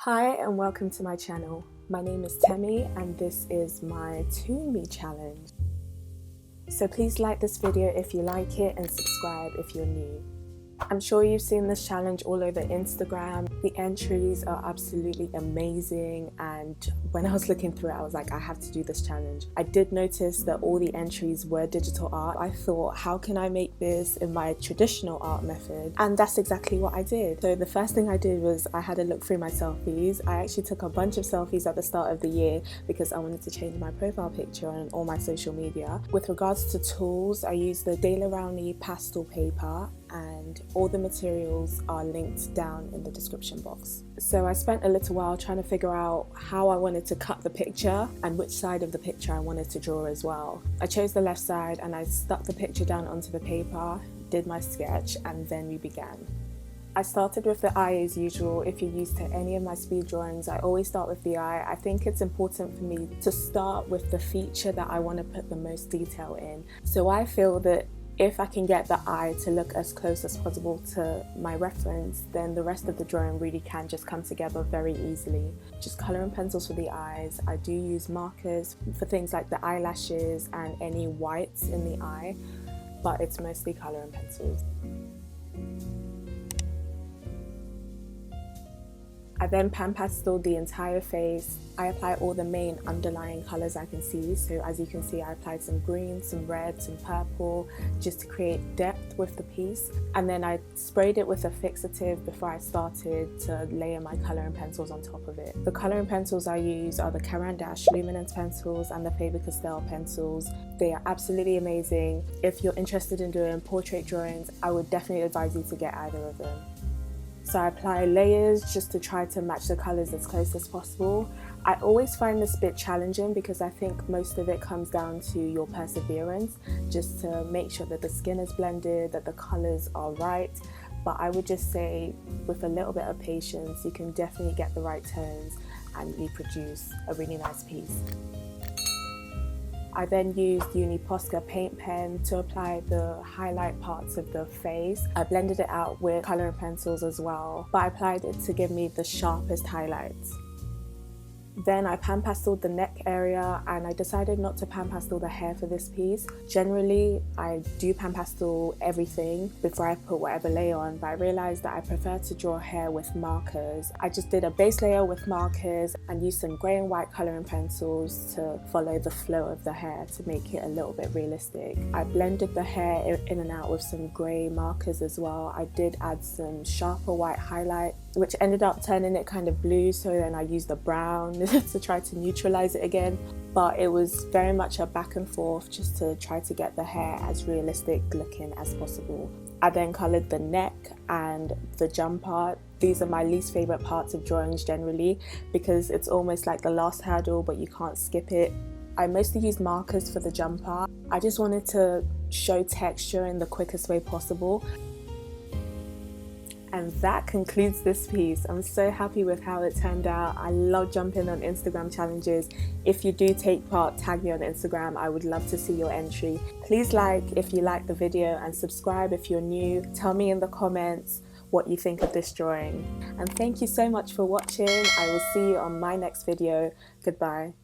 Hi and welcome to my channel. My name is Temi and this is my Toon Me challenge. So please like this video if you like it and subscribe if you're new. I'm sure you've seen this challenge all over Instagram. The entries are absolutely amazing, and when I was looking through it I was like, I have to do this challenge. I did notice that all the entries were digital art. I thought, how can I make this in my traditional art method? And that's exactly what I did. So the first thing I did was I had a look through my selfies. I actually took a bunch of selfies at the start of the year because I wanted to change my profile picture on all my social media. With regards to tools, I used the De La Rowney pastel paper, and all the materials are linked down in the description box. So I spent a little while trying to figure out how I wanted to cut the picture and which side of the picture I wanted to draw as well. I chose the left side and I stuck the picture down onto the paper, did my sketch, and then we began. I started with the eye as usual. If you're used to any of my speed drawings, I always start with the eye. I think it's important for me to start with the feature that I want to put the most detail in. So I feel that if I can get the eye to look as close as possible to my reference, then the rest of the drawing really can just come together very easily. Just colour and pencils for the eyes. I do use markers for things like the eyelashes and any whites in the eye, but it's mostly colour and pencils. I then pan pasteled the entire face. I apply all the main underlying colours I can see. So as you can see, I applied some green, some red, some purple, just to create depth with the piece. And then I sprayed it with a fixative before I started to layer my colour and pencils on top of it. The colour and pencils I use are the Caran d'Ache Luminance pencils and the Faber-Castell pencils. They are absolutely amazing. If you're interested in doing portrait drawings, I would definitely advise you to get either of them. So I apply layers just to try to match the colours as close as possible. I always find this a bit challenging because I think most of it comes down to your perseverance, just to make sure that the skin is blended, that the colours are right. But I would just say with a little bit of patience, you can definitely get the right tones and reproduce a really nice piece. I then used Uni Posca paint pen to apply the highlight parts of the face. I blended it out with colour and pencils as well, but I applied it to give me the sharpest highlights. Then I pan pasteled the neck area, and I decided not to pan pastel the hair for this piece. Generally, I do pan pastel everything before I put whatever layer on, but I realised that I prefer to draw hair with markers. I just did a base layer with markers and used some grey and white colour and pencils to follow the flow of the hair to make it a little bit realistic. I blended the hair in and out with some grey markers as well. I did add some sharper white highlight, which ended up turning it kind of blue, so then I used the brown to try to neutralize it again. But it was very much a back and forth just to try to get the hair as realistic looking as possible. I then coloured the neck and the jump part. These are my least favourite parts of drawings generally because it's almost like the last hurdle but you can't skip it. I mostly used markers for the jump part. I just wanted to show texture in the quickest way possible. And that concludes this piece. I'm so happy with how it turned out. I love jumping on Instagram challenges. If you do take part, tag me on Instagram. I would love to see your entry. Please like if you like the video and subscribe if you're new. Tell me in the comments what you think of this drawing. And thank you so much for watching. I will see you on my next video. Goodbye.